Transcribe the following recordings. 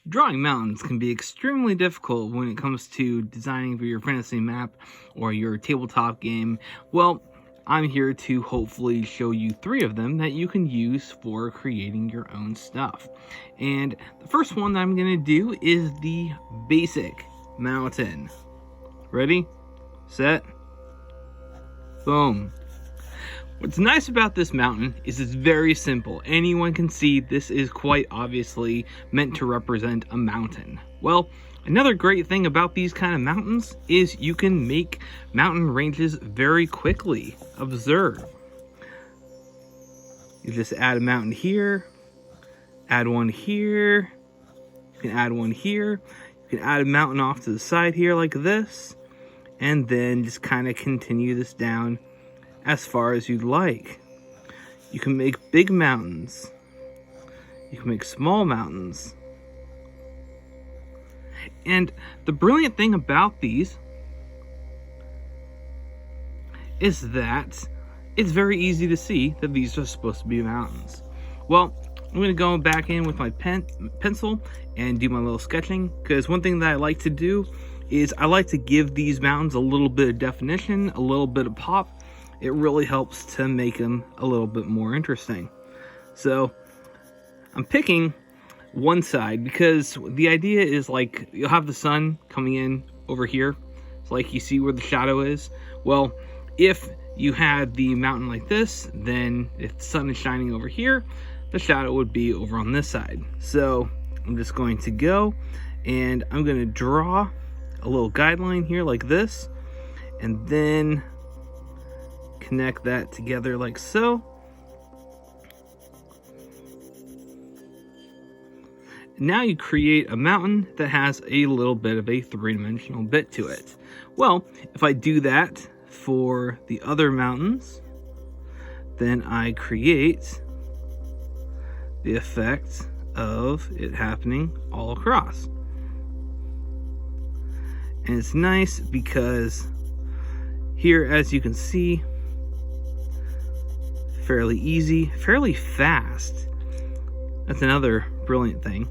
Drawing mountains can be extremely difficult when it comes to designing for your fantasy map or your tabletop game. Well, I'm here to hopefully show you 3 of them that you can use for creating your own stuff. And the first one that I'm going to do is the basic mountain. Ready, set, boom. What's nice about this mountain is it's very simple. Anyone can see this is quite obviously meant to represent a mountain. Well, another great thing about these kind of mountains is you can make mountain ranges very quickly. Observe. You just add a mountain here, add one here, you can add one here, you can add a mountain off to the side here like this, and then just kind of continue this down as far as you'd like. You can make big mountains. You can make small mountains. And the brilliant thing about these is that it's very easy to see that these are supposed to be mountains. Well, I'm going to go back in with my pencil and do my little sketching, because one thing that I like to do is I like to give these mountains a little bit of definition, a little bit of pop. It really helps to make them a little bit more interesting. So I'm picking one side because the idea is like you'll have the sun coming in over here. It's like you see where the shadow is. Well, if you had the mountain like this, then if the sun is shining over here, the shadow would be over on this side. So I'm just going to go and I'm going to draw a little guideline here like this, and then connect that together like so. Now you create a mountain that has a little bit of a 3-dimensional bit to it. Well, if I do that for the other mountains, then I create the effect of it happening all across. And it's nice because here, as you can see, fairly easy, fairly fast. That's another brilliant thing.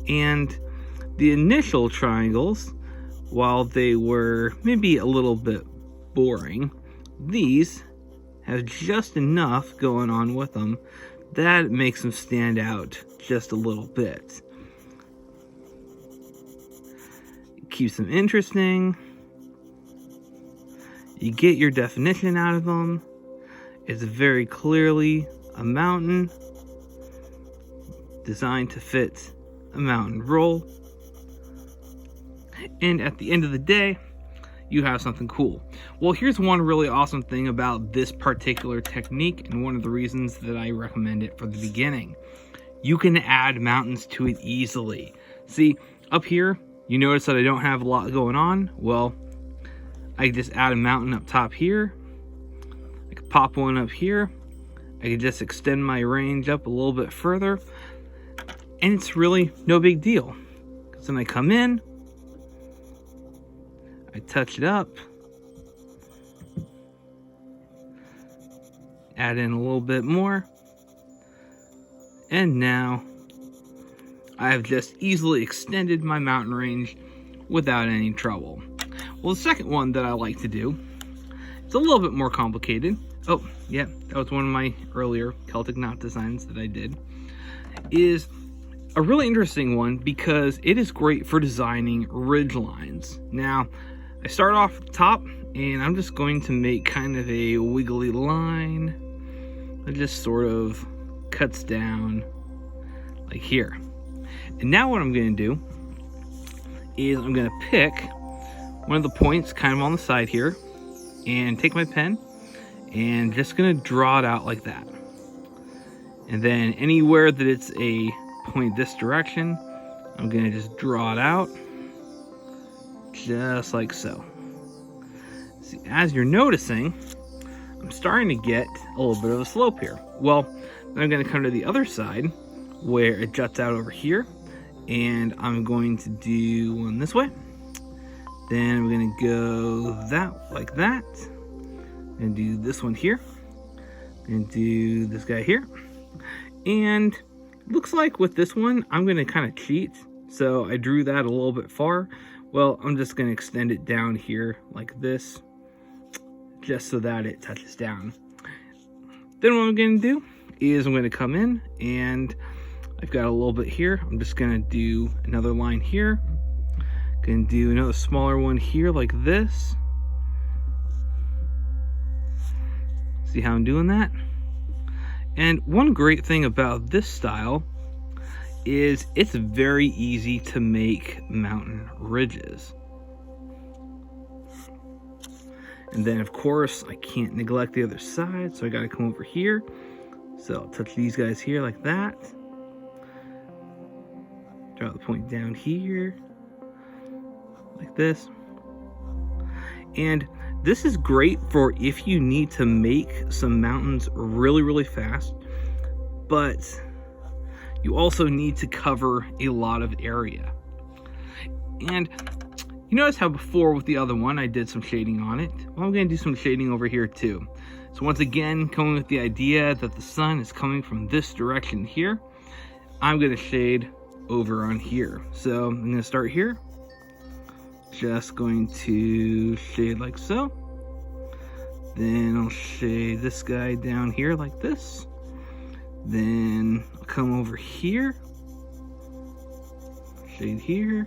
And the initial triangles, while they were maybe a little bit boring, these have just enough going on with them that makes them stand out just a little bit. It keeps them interesting. You get your definition out of them. It's very clearly a mountain designed to fit a mountain role. And at the end of the day, you have something cool. Well, here's one really awesome thing about this particular technique, and one of the reasons that I recommend it for the beginning. You can add mountains to it easily. See, up here, you notice that I don't have a lot going on. Well, I can just add a mountain up top here. I could pop one up here. I could just extend my range up a little bit further. And it's really no big deal. Because then I come in, I touch it up, add in a little bit more, and now I have just easily extended my mountain range without any trouble. Well, the second one that I like to do, it's a little bit more complicated. Oh, yeah, that was one of my earlier Celtic knot designs that I did. Is a really interesting one because it is great for designing ridge lines. Now, I start off at the top, and I'm just going to make kind of a wiggly line that just sort of cuts down like here. And now what I'm going to do is I'm going to pick one of the points kind of on the side here and take my pen and just going to draw it out like that. And then anywhere that it's a point this direction, I'm going to just draw it out just like so. See, as you're noticing, I'm starting to get a little bit of a slope here. Well, then I'm going to come to the other side where it juts out over here, and I'm going to do one this way. Then I'm going to go that like that, and do this one here, and do this guy here, and looks like with this one, I'm going to kind of cheat. So I drew that a little bit far. Well, I'm just going to extend it down here like this, just so that it touches down. Then what I'm going to do is I'm going to come in, and I've got a little bit here. I'm just going to do another line here. Going to do another smaller one here like this. See how I'm doing that? And one great thing about this style is it's very easy to make mountain ridges. And then of course I can't neglect the other side, so I gotta come over here. So I'll touch these guys here like that. Draw the point down here, like this. And this is great for if you need to make some mountains really, really fast, but you also need to cover a lot of area. And you notice how before with the other one, I did some shading on it. Well, I'm gonna do some shading over here too. So once again, coming with the idea that the sun is coming from this direction here, I'm gonna shade over on here. So I'm gonna start here. Just going to shade like so. Then I'll shade this guy down here like this. Then I'll come over here. Shade here.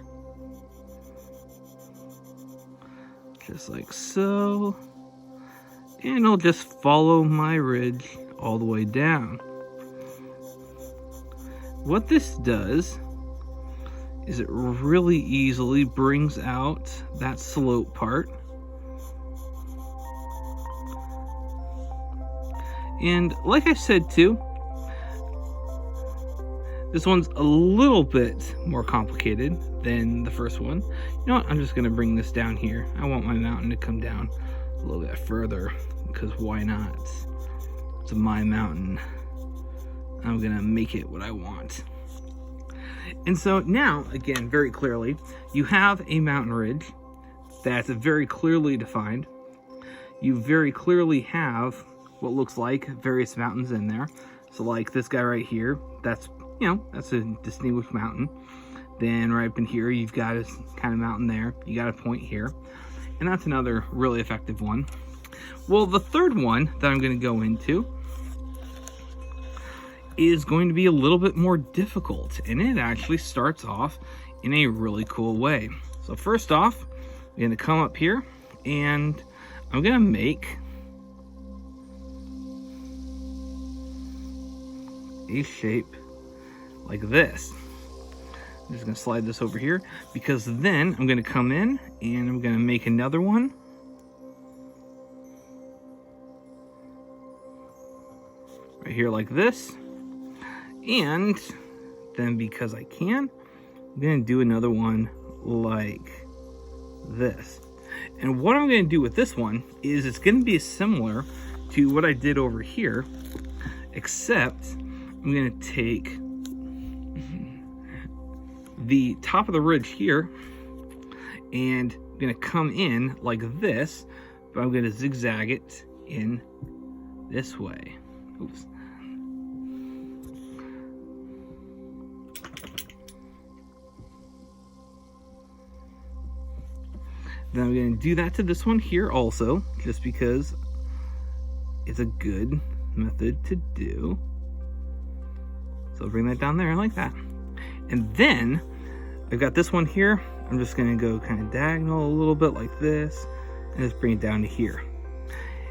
Just like so. And I'll just follow my ridge all the way down. What this does is it really easily brings out that slope part. And like I said too, this one's a little bit more complicated than the first one. You know what, I'm just gonna bring this down here. I want my mountain to come down a little bit further, because why not? It's my mountain. I'm gonna make it what I want. And so now, again, very clearly, you have a mountain ridge that's very clearly defined. You very clearly have what looks like various mountains in there. So like this guy right here, that's, you know, that's a distinguished mountain. Then right up in here, you've got a kind of mountain there. You got a point here. And that's another really effective one. Well, the third one that I'm going to go into is going to be a little bit more difficult, and it actually starts off in a really cool way. So first off, I'm going to come up here and I'm going to make a shape like this. I'm just going to slide this over here, because then I'm going to come in and I'm going to make another one. Right here like this. And then because I can, I'm going to do another one like this. And what I'm going to do with this one is it's going to be similar to what I did over here, except I'm going to take the top of the ridge here and I'm going to come in like this, but I'm going to zigzag it in this way. Oops. Then I'm going to do that to this one here also, just because it's a good method to do. So I'll bring that down there like that. And then I've got this one here. I'm just going to go kind of diagonal a little bit like this and just bring it down to here.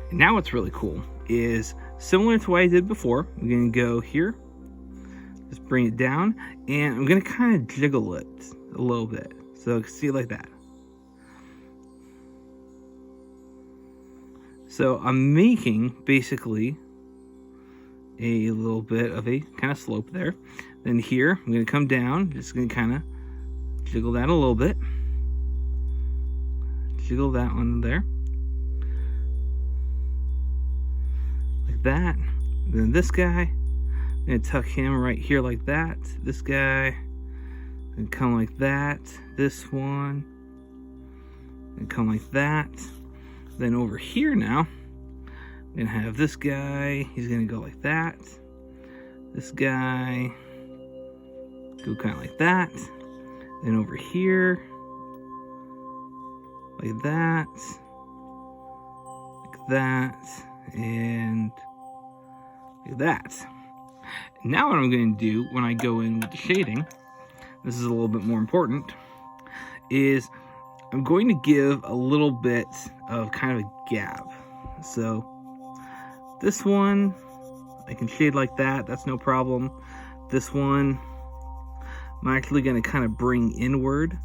And now what's really cool is similar to what I did before. I'm going to go here, just bring it down, and I'm going to kind of jiggle it a little bit. So you can see it like that. So I'm making basically a little bit of a kind of slope there. Then here, I'm going to come down, just going to kind of jiggle that a little bit. Jiggle that one there. Like that. Then this guy, I'm going to tuck him right here like that. This guy, and come like that. This one, and come like that. Then over here now, I'm going to have this guy. He's going to go like that. This guy, Go kind of like that. Then over here, like that, and like that. Now what I'm going to do when I go in with the shading, this is a little bit more important, is I'm going to give a little bit of kind of a gap. So this one, I can shade like that, that's no problem. This one, I'm actually going to kind of bring inward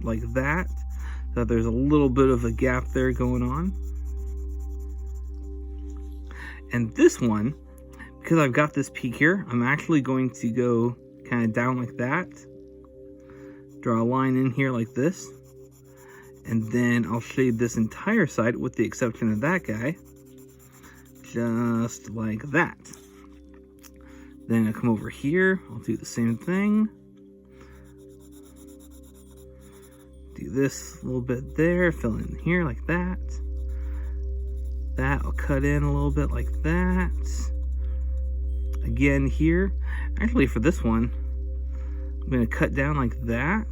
like that, so that there's a little bit of a gap there going on. And this one, because I've got this peak here, I'm actually going to go kind of down like that, draw a line in here like this, and then I'll shade this entire side with the exception of that guy, just like that. Then I come over here, I'll do the same thing. Do this a little bit there, fill in here like that. That I'll cut in a little bit like that. Again here, actually for this one, I'm going to cut down like that.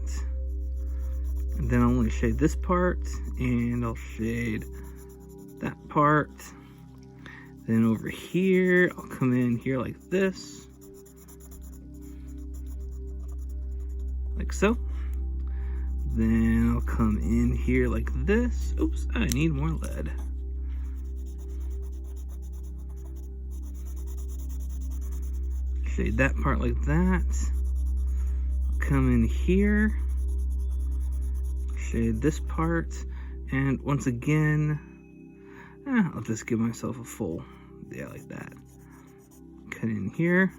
And then I'm going to shade this part, and I'll shade that part. Then over here, I'll come in here like this. Like so. Then I'll come in here like this. Oops, I need more lead. Shade that part like that. Come in here. Shade this part. And once again, I'll just give myself a full, yeah, like that. Cut in here.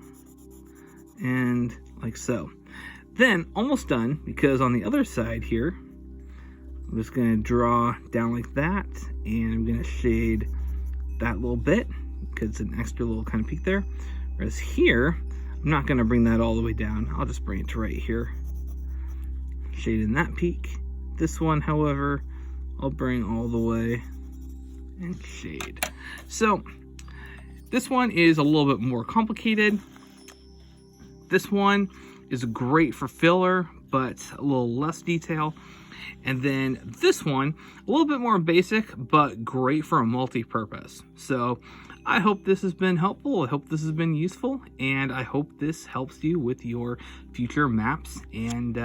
And like so. Then, almost done, because on the other side here, I'm just going to draw down like that, and I'm going to shade that little bit, because it's an extra little kind of peak there. Whereas here, I'm not going to bring that all the way down. I'll just bring it to right here. Shade in that peak. This one, however, I'll bring all the way and shade. So, this one is a little bit more complicated. This one is great for filler, but a little less detail. And then this one, a little bit more basic, but great for a multi-purpose. So I hope this has been helpful. I hope this has been useful, and I hope this helps you with your future maps and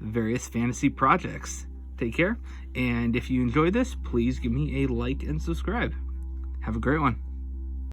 various fantasy projects. Take care, and if you enjoyed this, please give me a like and subscribe. Have a great one.